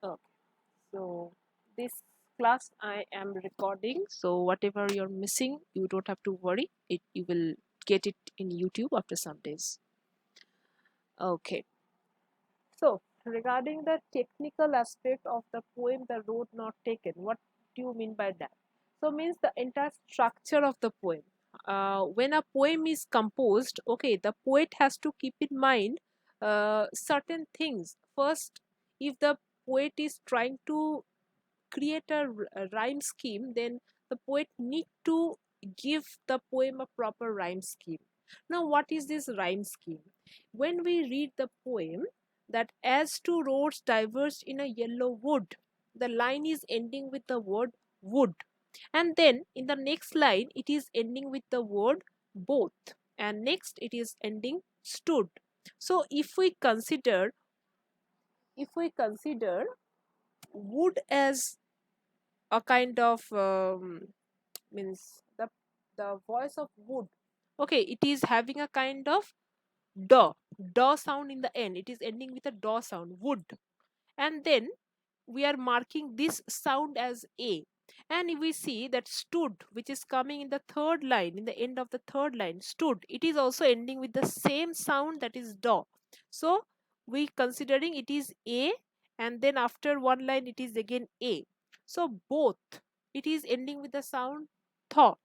Okay, so this class I am recording, so whatever you're missing, you don't have to worry. You will get it in YouTube after some days. Okay, so regarding the technical aspect of the poem "The Road Not Taken," what do you mean by that? So means the entire structure of the poem. When a poem is composed, okay, the poet has to keep in mind certain things. First, if the poet is trying to create a rhyme scheme, then the poet need to give the poem a proper rhyme scheme. Now, what is this rhyme scheme? When we read the poem, that as two roads diverged in a yellow wood, the line is ending with the word wood, and then in the next line it is ending with the word both, and next it is ending stood. So if we consider wood as a kind of means the voice of wood, okay, it is having a kind of daw sound in the end. It is ending with a daw sound, wood, and then we are marking this sound as a. And if we see that stood, which is coming in the third line, in the end of the third line, stood, it is also ending with the same sound, that is daw. So we considering it is a, and then after one line it is again a. So both, it is ending with the sound thaw,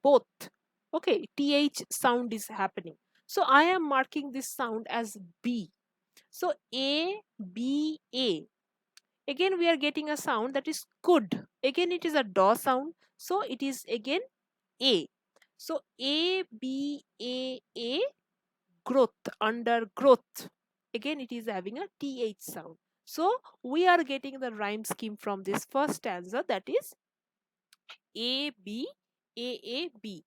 both. Okay, th sound is happening. So I am marking this sound as b. So a b a, again we are getting a sound, that is could. Again it is a daw sound, so it is again a. So a b a, growth, under growth, again it is having a th sound. So we are getting the rhyme scheme from this first stanza, that is a b a b.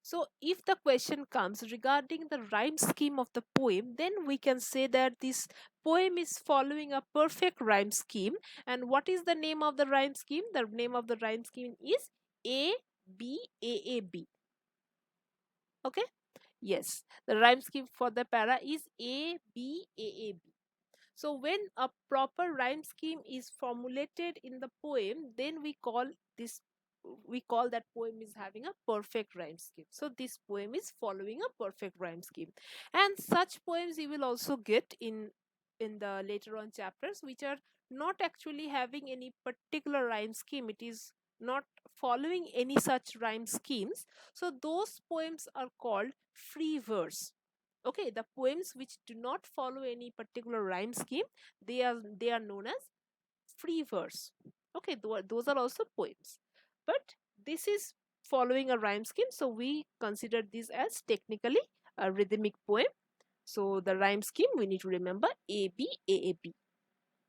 So, if the question comes regarding the rhyme scheme of the poem, then we can say that this poem is following a perfect rhyme scheme. And what is the name of the rhyme scheme? The name of the rhyme scheme is A B A B. Okay? Yes, the rhyme scheme for the para is A B A B. So, when a proper rhyme scheme is formulated in the poem, then this we call that poem is having a perfect rhyme scheme. So this poem is following a perfect rhyme scheme, and such poems you will also get in the later on chapters, which are not actually having any particular rhyme scheme. It is not following any such rhyme schemes. So those poems are called free verse. Okay, the poems which do not follow any particular rhyme scheme, they are known as free verse. Okay, those are also poems, but this is following a rhyme scheme, so we consider this as technically a rhythmic poem. So the rhyme scheme, we need to remember a b a b.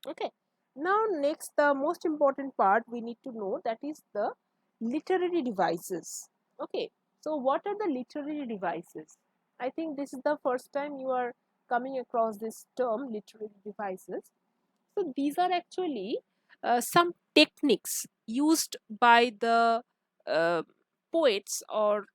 Okay, now next, the most important part we need to know, that is the literary devices. Okay, so what are the literary devices? I think this is the first time you are coming across this term, literary devices. So these are actually some techniques used by the uh, poets or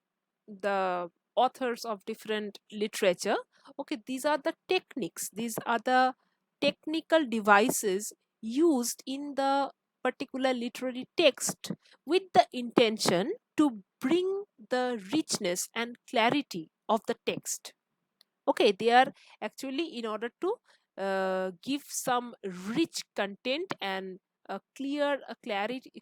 the authors of different literature. Okay, these are the techniques, these are the technical devices used in the particular literary text with the intention to bring the richness and clarity of the text. Okay, they are actually in order to give some rich content and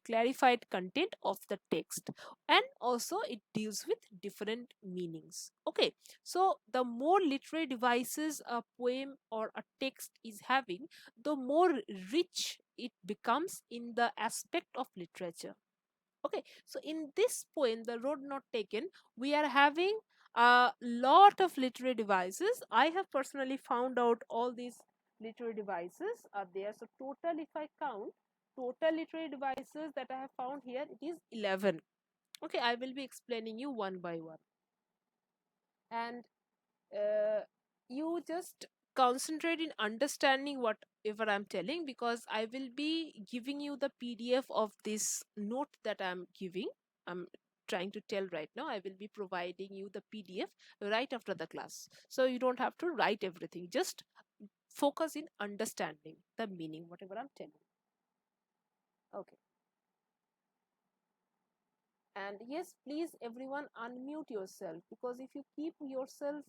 clarified content of the text, and also it deals with different meanings. Okay, so the more literary devices a poem or a text is having, the more rich it becomes in the aspect of literature. Okay, so in this poem, The Road Not Taken, we are having a lot of literary devices. I have personally found out all these literary devices are there. So total, if I count total literary devices that I have found here, it is 11. Okay, I will be explaining you one by one, and uh, you just concentrate in understanding whatever I'm telling, because I will be giving you the PDF of this note that I'm trying to tell right now. I will be providing you the PDF right after the class, so you don't have to write everything. Just focus in understanding the meaning whatever I'm telling. Okay. And yes, please everyone unmute yourself, because if you keep yourself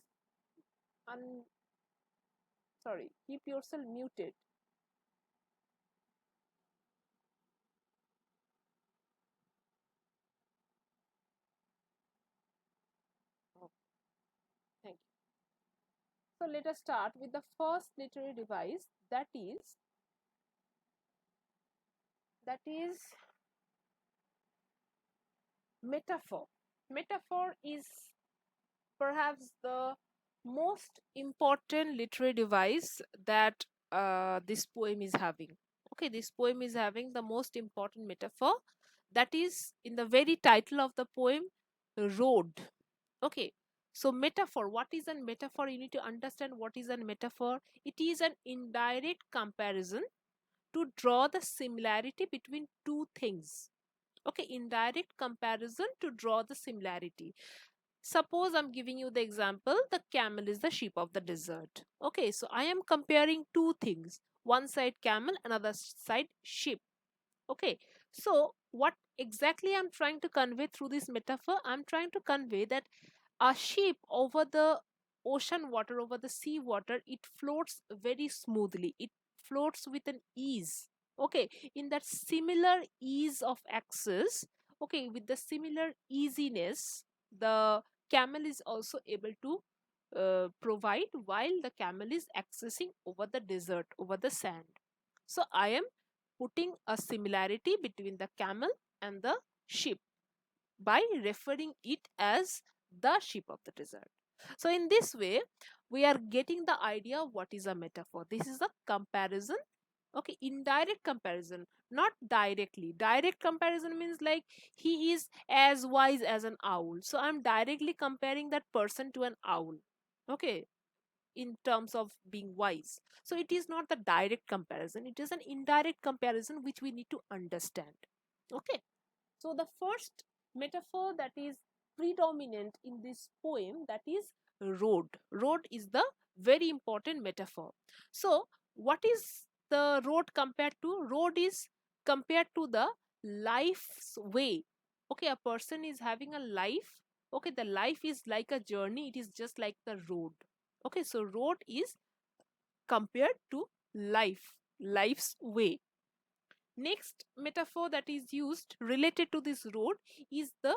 un sorry, keep yourself muted. Oh, thank you. So let us start with the first literary device, that is metaphor. Metaphor is perhaps the most important literary device that this poem is having. Okay, this poem is having the most important metaphor, that is in the very title of the poem, road. Okay, so metaphor, what is a metaphor? You need to understand what is a metaphor. It is an indirect comparison to draw the similarity between two things. Okay, indirect comparison to draw the similarity. Suppose I'm giving you the example, the camel is the sheep of the desert. Okay, so I am comparing two things, one side camel, another side sheep. Okay, so what exactly I'm trying to convey through this metaphor? I'm trying to convey that a sheep over the ocean water, over the sea water, it floats very smoothly, it floats with an ease. Okay, in that similar ease of access, okay, with the similar easiness, the camel is also able to provide while the camel is accessing over the desert, over the sand. So I am putting a similarity between the camel and the sheep by referring it as the sheep of the desert. So, in this way, we are getting the idea of what is a metaphor. This is a comparison, okay, indirect comparison, not directly. Direct comparison means like he is as wise as an owl. So, I'm directly comparing that person to an owl, okay, in terms of being wise. So, it is not the direct comparison, it is an indirect comparison which we need to understand, okay. So the first metaphor that is predominant in this poem, that is road. Road is the very important metaphor. So what is the road compared to? Road is compared to the life's way. Okay, a person is having a life. Okay, the life is like a journey. It is just like the road. Okay, so road is compared to life, life's way. Next metaphor that is used related to this road is the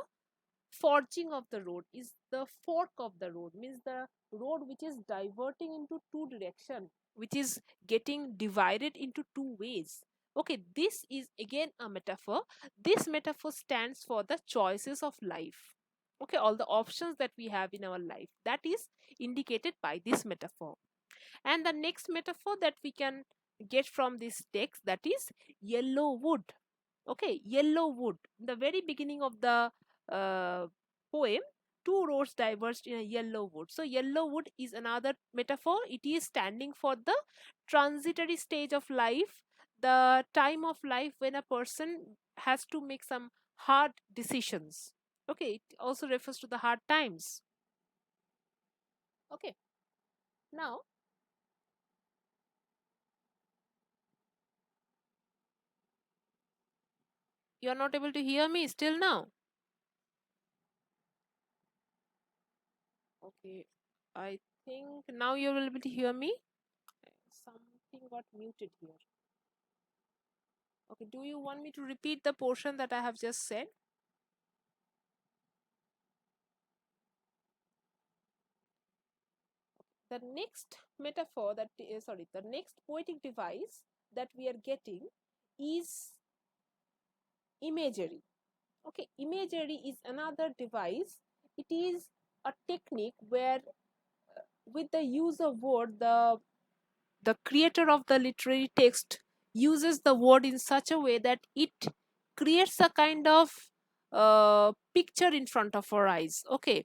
forging of the road, is the fork of the road, means the road which is diverting into two direction, which is getting divided into two ways. Okay, this is again a metaphor. This metaphor stands for the choices of life. Okay, all the options that we have in our life, that is indicated by this metaphor. And the next metaphor that we can get from this text, that is yellow wood. Okay, yellow wood. In the very beginning of the uh, poem, two roads diverged in a yellow wood. So yellow wood is another metaphor. It is standing for the transitory stage of life, the time of life when a person has to make some hard decisions. Okay, it also refers to the hard times. Okay, now you are not able to hear me still now. Okay, I think now you will be able to hear me. Something got muted here. Okay, do you want me to repeat the portion that I have just said? The next metaphor that, sorry, the next poetic device that we are getting is imagery. Okay, imagery is another device. It is a technique where, with the use of word, the creator of the literary text uses the word in such a way that it creates a kind of picture in front of our eyes. Okay,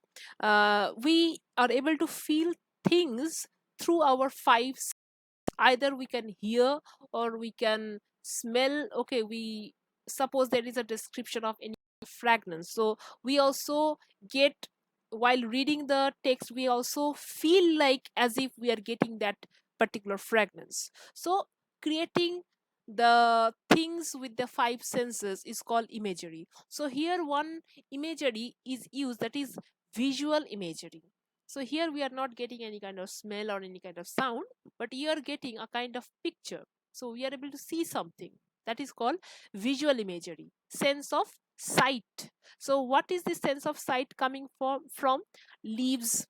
we are able to feel things through our five. Either we can hear or we can smell. Okay, we suppose there is a description of any fragrance, so we also get, while reading the text, we also feel like as if we are getting that particular fragrance. So creating the things with the five senses is called imagery. So here one imagery is used, that is visual imagery. So here we are not getting any kind of smell or any kind of sound, but you are getting a kind of picture. So we are able to see something, that is called visual imagery, sense of sight. So what is the sense of sight coming from? Leaves,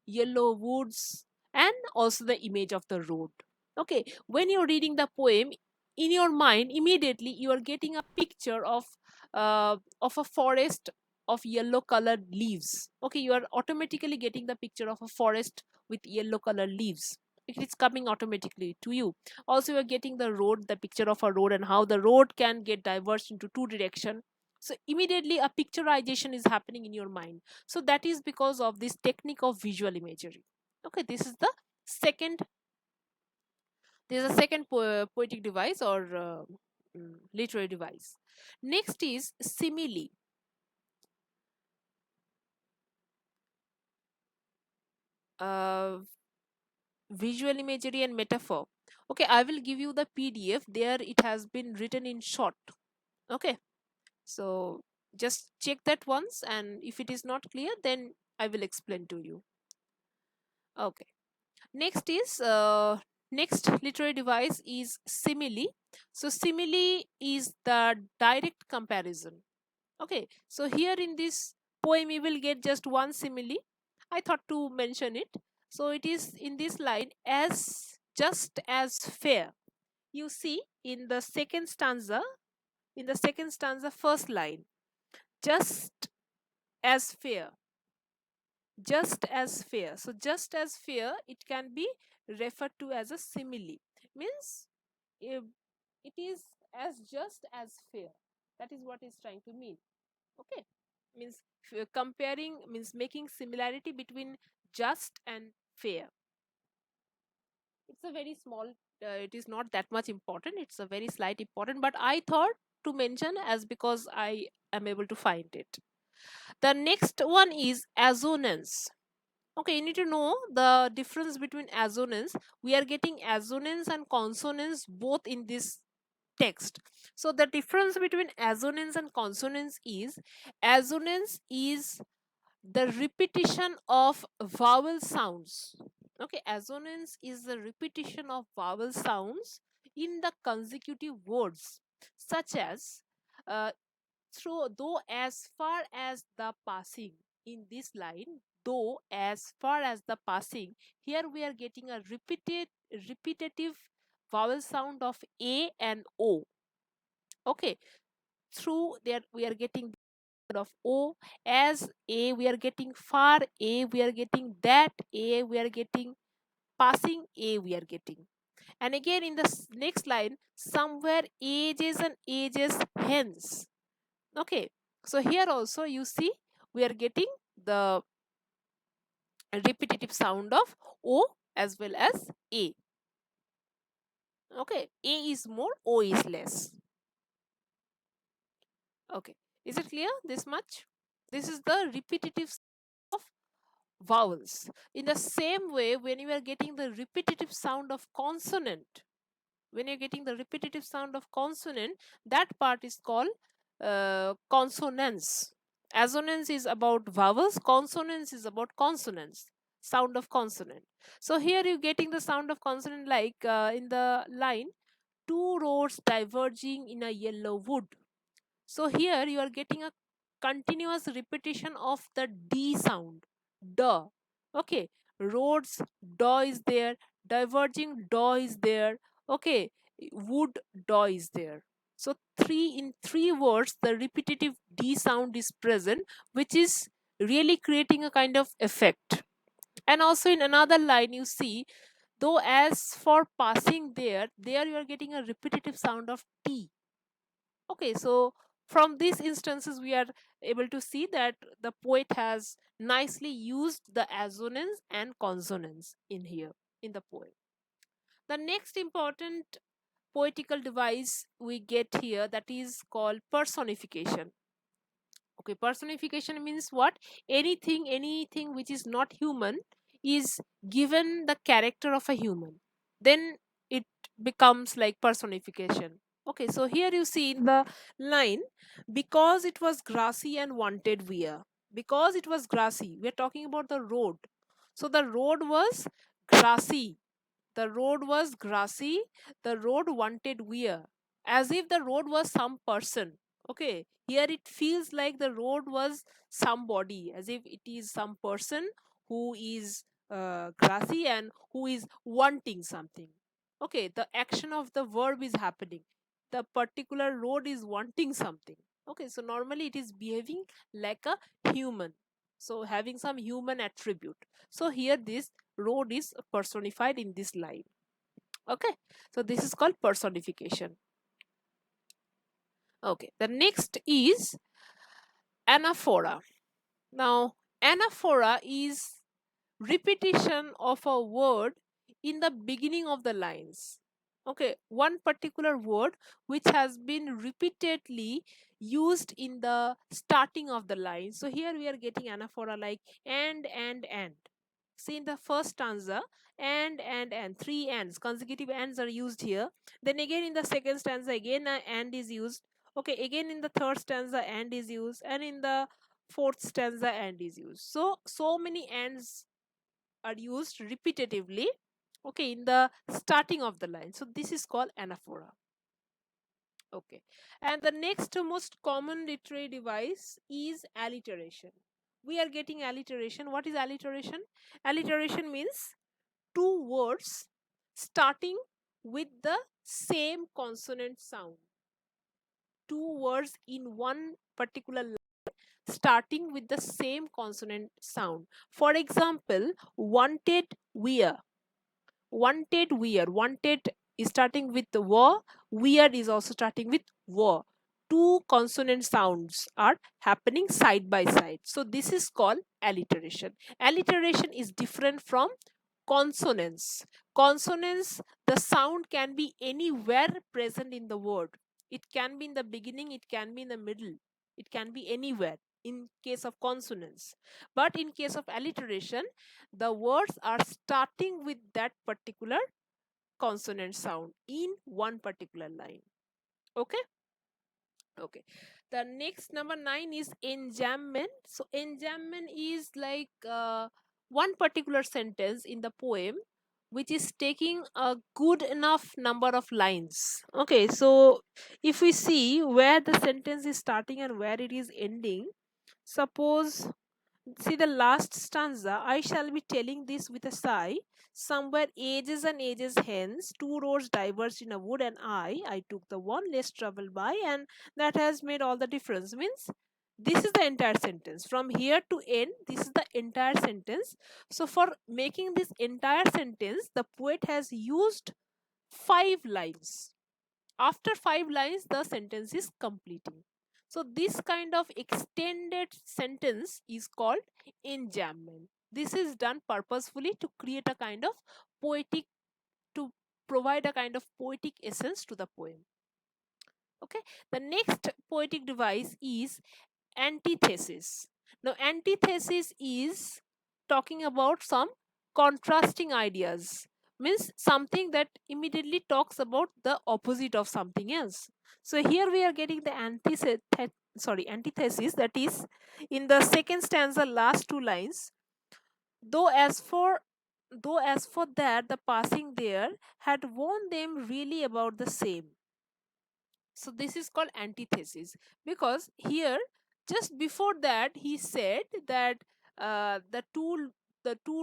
yellow woods, and also the image of the road. Okay, when you're reading the poem, in your mind immediately you are getting a picture of a forest of yellow colored leaves. Okay, you are automatically getting the picture of a forest with yellow colored leaves. It is coming automatically to you. Also you are getting the road, the picture of a road, and how the road can get diverged into two direction. So immediately a picturization is happening in your mind. So that is because of this technique of visual imagery. Okay, this is the second, poetic device or literary device. Next is simile. uh, Visual imagery and metaphor. Okay, I will give you the PDF. There it has been written in short. Okay, so just check that once, and if it is not clear, then I will explain to you. Okay, next is next literary device is simile. So simile is the direct comparison. Okay, so here in this poem you will get just one simile. I thought to mention it. So it is in this line, as just as fair. You see in the second stanza, first line, just as fair, just as fair. So just as fair, it can be referred to as a simile. Means if it is as just as fair. That is what is trying to mean. Okay, means comparing, means making similarity between just and fair. It's a very small, it is not that much important, it's a very slight important, but I thought to mention as because I am able to find it. The next one is assonance. Okay, you need to know the difference between assonance. We are getting assonance and consonance both in this text. So the difference between assonance and consonance is, assonance is the repetition of vowel sounds. Okay, assonance is the repetition of vowel sounds in the consecutive words, such as uh, through though as far as the passing. In this line, though as far as the passing, here we are getting a repetitive vowel sound of a and o. Okay, through there we are getting of o, as a we are getting far, a we are getting that, a we are getting passing, a we are getting. And again in the next line, somewhere ages and ages hence. Okay, so here also you see we are getting the repetitive sound of o as well as a. Okay, a is more, o is less. Okay, is it clear this much? This is the repetitive of vowels. In the same way, when you are getting the repetitive sound of consonant, that part is called consonance. Assonance is about vowels, consonance is about consonants, sound of consonant. So here you're getting the sound of consonant, like in the line, two roads diverging in a yellow wood. So here you are getting a continuous repetition of the D sound, duh. Okay, roads, daw is there, diverging, daw is there. Okay, wood, daw is there. So in three words, the repetitive D sound is present, which is really creating a kind of effect. And also in another line, you see, though as for passing there you are getting a repetitive sound of T. Okay, so from these instances, we are able to see that the poet has nicely used the assonance and consonance in here in the poem. The next important poetical device we get here, that is called personification. Okay, personification means what? Anything which is not human is given the character of a human. Then it becomes like personification. Okay, so here you see in the line, because it was grassy and wanted wear. Because it was grassy, we are talking about the road. So the road was grassy. The road was grassy. The road wanted wear. As if the road was some person. Okay, here it feels like the road was somebody, as if it is some person who is grassy and who is wanting something. Okay, the action of the verb is happening. The particular road is wanting something. Okay, so normally it is behaving like a human, so having some human attribute. So here this road is personified in this line. Okay, so this is called personification. Okay, the next is anaphora. Now anaphora is repetition of a word in the beginning of the lines. Okay, one particular word which has been repeatedly used in the starting of the line. So here we are getting anaphora like and. See, in the first stanza, and three ands, consecutive ands are used here. Then again in the second stanza, again and is used. Okay, again in the third stanza, and is used, and in the fourth stanza, and is used. So many ands are used repetitively, okay, in the starting of the line. So this is called anaphora. Okay, and the next most common literary device is alliteration. We are getting alliteration. What is alliteration? Alliteration means two words starting with the same consonant sound. Two words in one particular line starting with the same consonant sound. For example, wanted wear. Wanted wear. Wanted is starting with the wa. Weird is also starting with wa. Two consonant sounds are happening side by side. So this is called alliteration. Alliteration is different from consonants. Consonants, the sound can be anywhere present in the word. It can be in the beginning, it can be in the middle, it can be anywhere in case of consonants. But in case of alliteration, the words are starting with that particular consonant sound in one particular line. Okay. Okay, the next number 9 is enjambment. So enjambment is like one particular sentence in the poem which is taking a good enough number of lines. Okay, so if we see where the sentence is starting and where it is ending, suppose, see the last stanza, I shall be telling this with a sigh. Somewhere ages and ages hence, two roads diverged in a wood, and I took the one less traveled by, and that has made all the difference. Means this is the entire sentence. From here to end, this is the entire sentence. So, for making this entire sentence, the poet has used 5 lines. After 5 lines, the sentence is completing. So this kind of extended sentence is called enjambment. This is done purposefully to create a kind of poetic, to provide a kind of poetic essence to the poem. Okay, the next poetic device is antithesis. Now antithesis is talking about some contrasting ideas, means something that immediately talks about the opposite of something else. So here we are getting the antithesis, that is in the second stanza last 2 lines. Though as for though as for that the passing there had warned them really about the same. So this is called antithesis, because here just before that he said that the two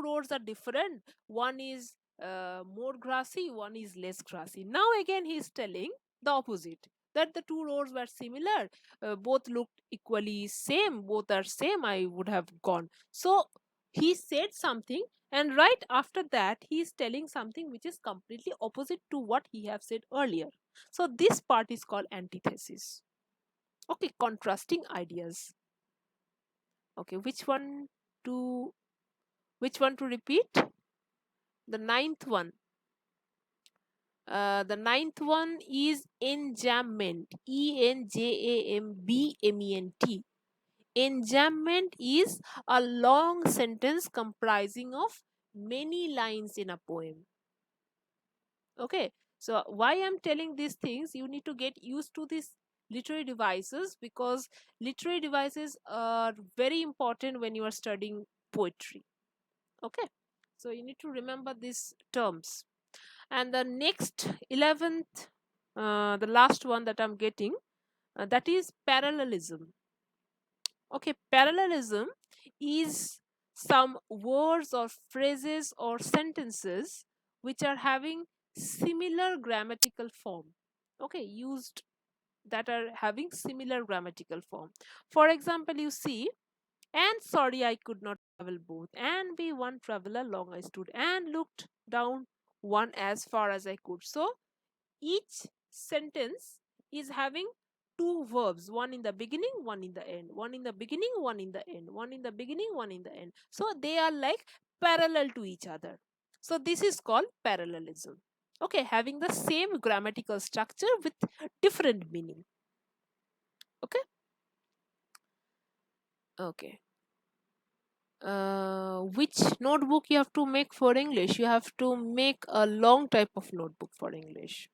roads are different. One is more grassy, one is less grassy. Now again he is telling the opposite, that the two roads were similar, both looked equally same, both are same, I would have gone. So he said something, and right after that he is telling something which is completely opposite to what he have said earlier. So this part is called antithesis. Okay, contrasting ideas. Okay, to which one to repeat? The ninth one. The ninth one is enjambment. Enjambment. Enjambment is a long sentence comprising of many lines in a poem. Okay, So why I'm telling these things, you need to get used to these literary devices, because literary devices are very important when you are studying poetry. Okay, so you need to remember these terms. And the next 11th, the last one that I'm getting, that is parallelism. Okay, parallelism is some words or phrases or sentences which are having similar grammatical form. Okay, used, that are having similar grammatical form. For example, you see, and sorry I could not travel both, and be one traveler long I stood, and looked down one as far as I could. So each sentence is having two verbs, one in the beginning, one in the end, one in the beginning, one in the end, one in the beginning, one in the end. So they are like parallel to each other. So this is called parallelism. Okay, having the same grammatical structure with different meaning. Okay. Okay. Which notebook you have to make for English? You have to make a long type of notebook for English.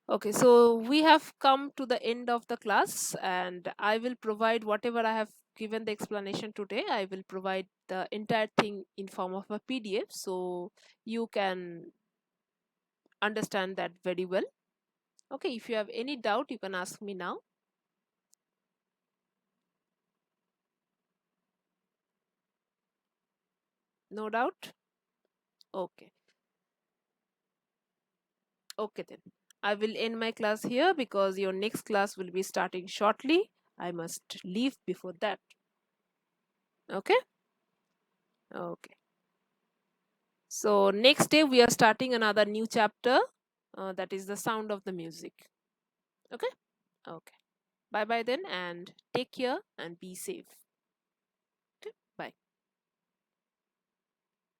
Okay, so we have come to the end of the class, and I will provide whatever I have given the explanation today. I will provide the entire thing in form of a PDF, so you can understand that very well. Okay, if you have any doubt, you can ask me now. No doubt? Okay. Okay then. I will end my class here because your next class will be starting shortly. I must leave before that. Okay? Okay. So next day we are starting another new chapter, that is the sound of the music. Okay? Okay. Bye bye then, and take care and be safe. Okay? Bye.